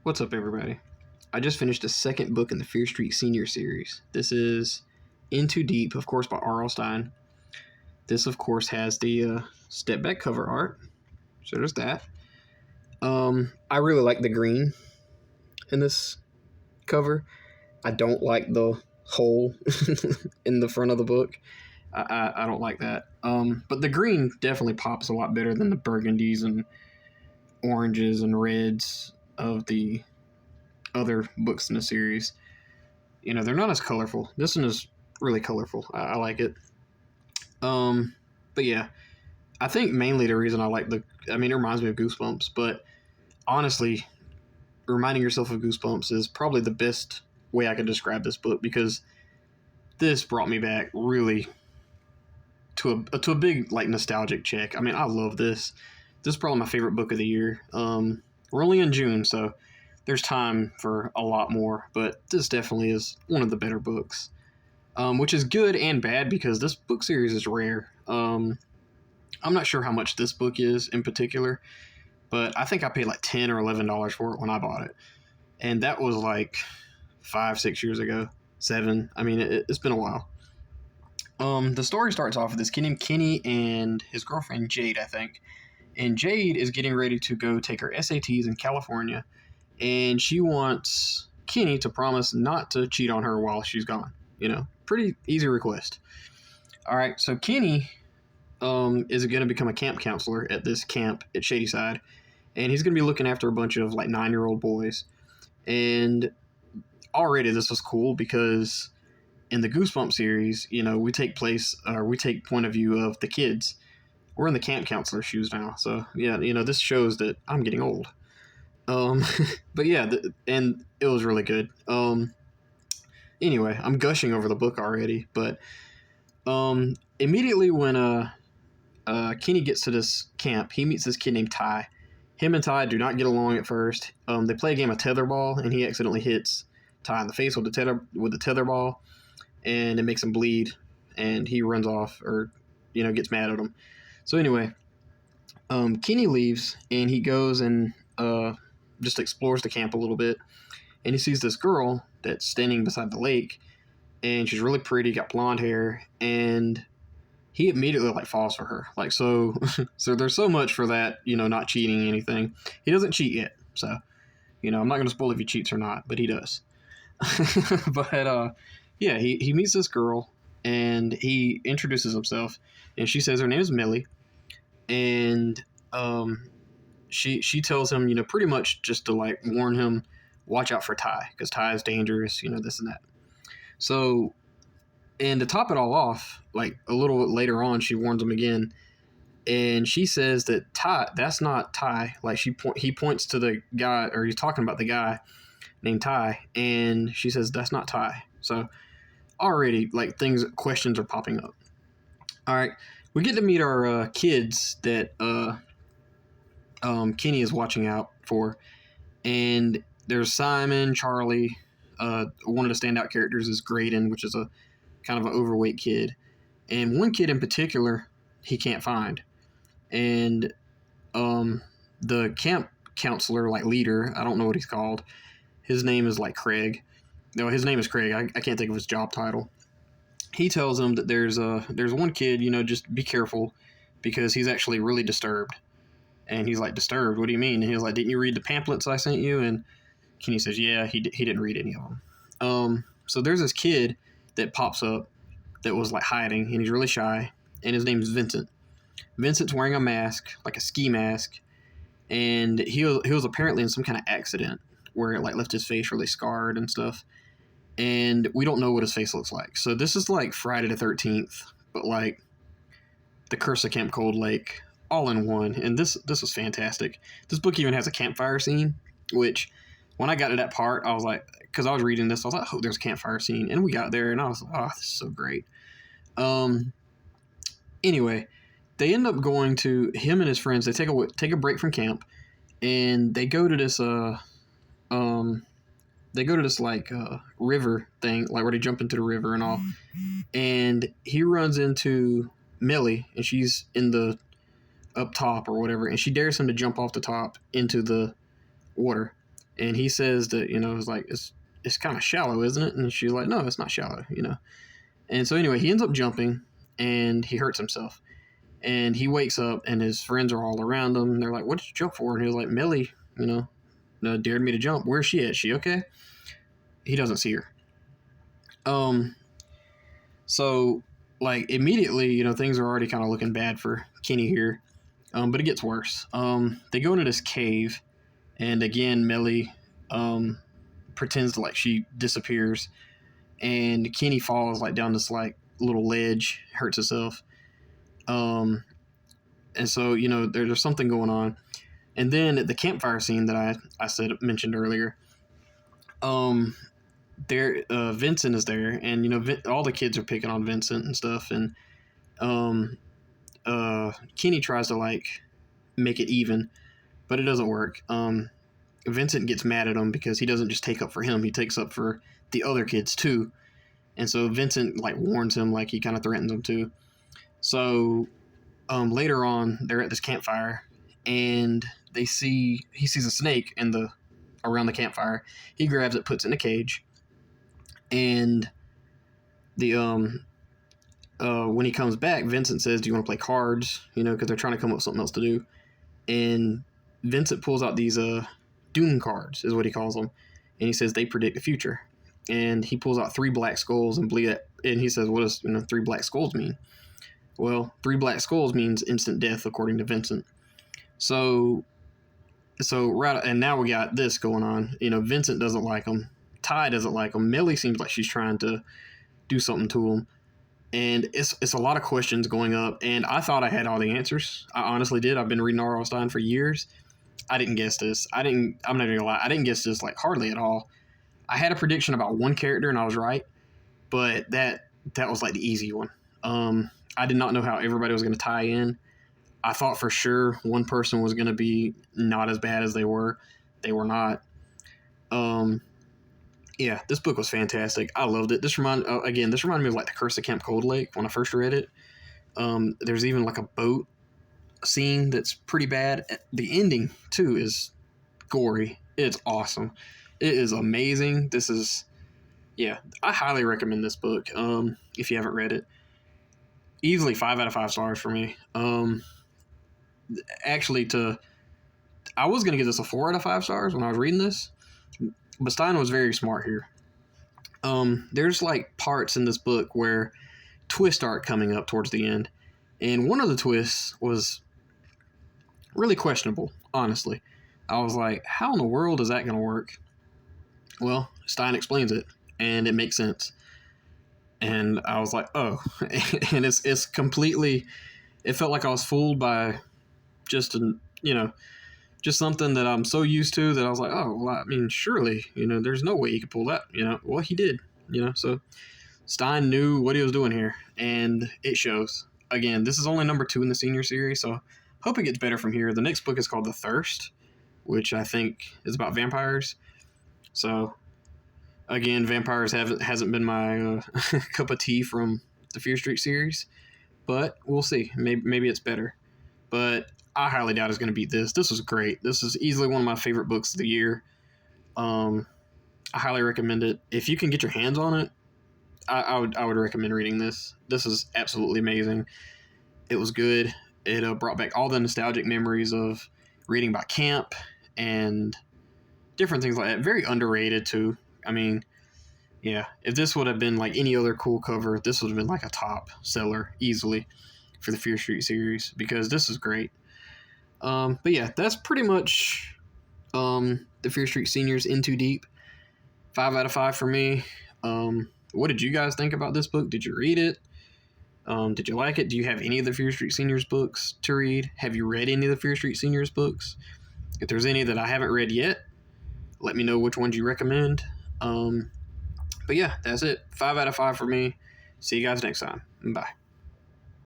What's up, everybody? I just finished the second book in the Fear Street Senior series. This is Into Deep, of course, by R.L. Stein. This, of course, has the step back cover art. So there's that. I really like the green in this cover. I don't like the hole in the front of the book. I don't like that. But the green definitely pops a lot better than the burgundies and oranges and reds of the other books in the series. You know, they're not as colorful. This one is really colorful. I like it. But yeah, I think mainly the reason it reminds me of Goosebumps, but honestly, reminding yourself of Goosebumps is probably the best way I could describe this book, because this brought me back really to a big, like, nostalgic check. I mean, I love this. This is probably my favorite book of the year. We're only in June, so there's time for a lot more, but this definitely is one of the better books, which is good and bad because this book series is rare. I'm not sure how much this book is in particular, but I think I paid like $10 or $11 for it when I bought it, and that was like 5-6 years ago, 7. I mean, it's been a while. The story starts off with this kid named Kenny and his girlfriend Jade, I think, and Jade is getting ready to go take her SATs in California, and she wants Kenny to promise not to cheat on her while she's gone. You know, pretty easy request. All right, so Kenny is going to become a camp counselor at this camp at Shadyside, and he's going to be looking after a bunch of like 9-year-old boys. And already this was cool because in the Goosebumps series, you know, we take point of view of the kids. We're in the camp counselor shoes now, so yeah, you know, this shows that I'm getting old. But yeah, and it was really good. Anyway, I'm gushing over the book already, but immediately when Kenny gets to this camp, he meets this kid named Ty. Him and Ty do not get along at first. They play a game of tetherball, and he accidentally hits Ty in the face with the tetherball, and it makes him bleed, and he runs off, or gets mad at him. So anyway, Kenny leaves, and he goes and just explores the camp a little bit, and he sees this girl that's standing beside the lake, and she's really pretty, got blonde hair, and he immediately falls for her. So there's so much for that, not cheating anything. He doesn't cheat yet, so I'm not going to spoil if he cheats or not, but he does. But yeah, he meets this girl, and he introduces himself, and she says her name is Millie, and she tells him, pretty much just to warn him, watch out for Ty, because Ty is dangerous, this and that. So, and to top it all off, a little bit later on, she warns him again, and she says that Ty, that's not Ty. He points to the guy, or he's talking about the guy named Ty, and she says that's not Ty. So already, questions are popping up. All right, we get to meet our kids that Kenny is watching out for, and there's Simon, Charlie. One of the standout characters is Graydon, which is a kind of an overweight kid, and one kid in particular he can't find, and the camp counselor leader, I don't know what he's called. His name is Craig. No, his name is Craig. I can't think of his job title. He tells him that there's one kid, just be careful, because he's actually really disturbed. And he's disturbed? What do you mean? And he was didn't you read the pamphlets I sent you? And Kenny says, yeah, he didn't read any of them. So there's this kid that pops up that was hiding, and he's really shy, and his name's Vincent. Vincent's wearing a mask, a ski mask, and he was apparently in some kind of accident where it left his face really scarred and stuff, and we don't know what his face looks like. So this is Friday the 13th, but the Curse of Camp Cold Lake all in one, and this was fantastic. This book even has a campfire scene, which when I got to that part, I was because I was reading this, I was I hope there's a campfire scene, and we got there, and I was oh, this is so great. Anyway, they end up going to him and his friends. They take a break from camp, and they go to this river thing, where they jump into the river and all, and he runs into Millie, and she's in the up top or whatever, and she dares him to jump off the top into the water. And he says that, it's like, it's kind of shallow, isn't it? And she's like, no, it's not shallow. And so anyway, he ends up jumping and he hurts himself. And he wakes up and his friends are all around him. And they're like, what did you jump for? And he was like, Millie, dared me to jump. Where's she at? She okay? He doesn't see her. So like immediately, things are already kind of looking bad for Kenny here. But it gets worse. They go into this cave, and again, Millie pretends to like she disappears, and Kenny falls like down this like little ledge, hurts himself. And so there's something going on, and then at the campfire scene that I mentioned earlier, there Vincent is there, and all the kids are picking on Vincent and stuff, and Kenny tries to like make it even, but it doesn't work. Vincent gets mad at him because he doesn't just take up for him, he takes up for the other kids too. And so Vincent like warns him, like he kind of threatens him too. So later on, they're at this campfire, and he sees a snake around the campfire. He grabs it, puts it in a cage, and when he comes back, Vincent says, "Do you want to play cards?" Because they're trying to come up with something else to do. And Vincent pulls out these Doom cards, is what he calls them, and he says they predict the future. And he pulls out 3 black skulls and he says, "What does 3 black skulls mean?" Well, 3 black skulls means instant death, according to Vincent. So right, and now we got this going on. Vincent doesn't like him. Ty doesn't like him. Millie seems like she's trying to do something to him. And it's a lot of questions going up, and I thought I had all the answers. I honestly did. I've been reading R.L. Stine for years. I didn't guess this. I'm not even gonna lie. I didn't guess this like hardly at all. I had a prediction about one character, and I was right, but that was like the easy one. I did not know how everybody was going to tie in. I thought for sure one person was going to be not as bad as they were. They were not. Yeah, this book was fantastic. I loved it. This reminded me of like The Curse of Camp Cold Lake when I first read it. There's even like a boat scene that's pretty bad. The ending too is gory. It's awesome. It is amazing. I highly recommend this book. If you haven't read it, easily 5 out of 5 stars for me. Actually, I was gonna give this a 4 out of 5 stars when I was reading this, but Stein was very smart here. There's like parts in this book where twists start coming up towards the end, and one of the twists was really questionable. Honestly, I was like, how in the world is that gonna work? Well, Stein explains it, and it makes sense. And I was like, oh. And it's completely, it felt like I was fooled by just something that I'm so used to that I was like, oh, well, I mean, surely, there's no way he could pull that, well, he did, so Stein knew what he was doing here, and it shows. Again, this is only number 2 in the senior series, so hope it gets better from here. The next book is called The Thirst, which I think is about vampires. So again, vampires hasn't been my cup of tea from the Fear Street series, but we'll see. Maybe it's better. But I highly doubt it's going to beat this. This was great. This is easily one of my favorite books of the year. I highly recommend it. If you can get your hands on it, I would recommend reading this. This is absolutely amazing. It was good. It brought back all the nostalgic memories of reading about camp and different things like that. Very underrated too. I mean, yeah, if this would have been like any other cool cover, this would have been like a top seller easily for the Fear Street series, because this is great. But yeah, that's pretty much the Fear Street Seniors In Too Deep. 5 out of 5 for me. What did you guys think about this book? Did you read it? Did you like it? Do you have any of the Fear Street Seniors books to read? Have you read any of the Fear Street Seniors books? If there's any that I haven't read yet, let me know which ones you recommend. But yeah, that's it. 5 out of 5 for me. See you guys next time. Bye.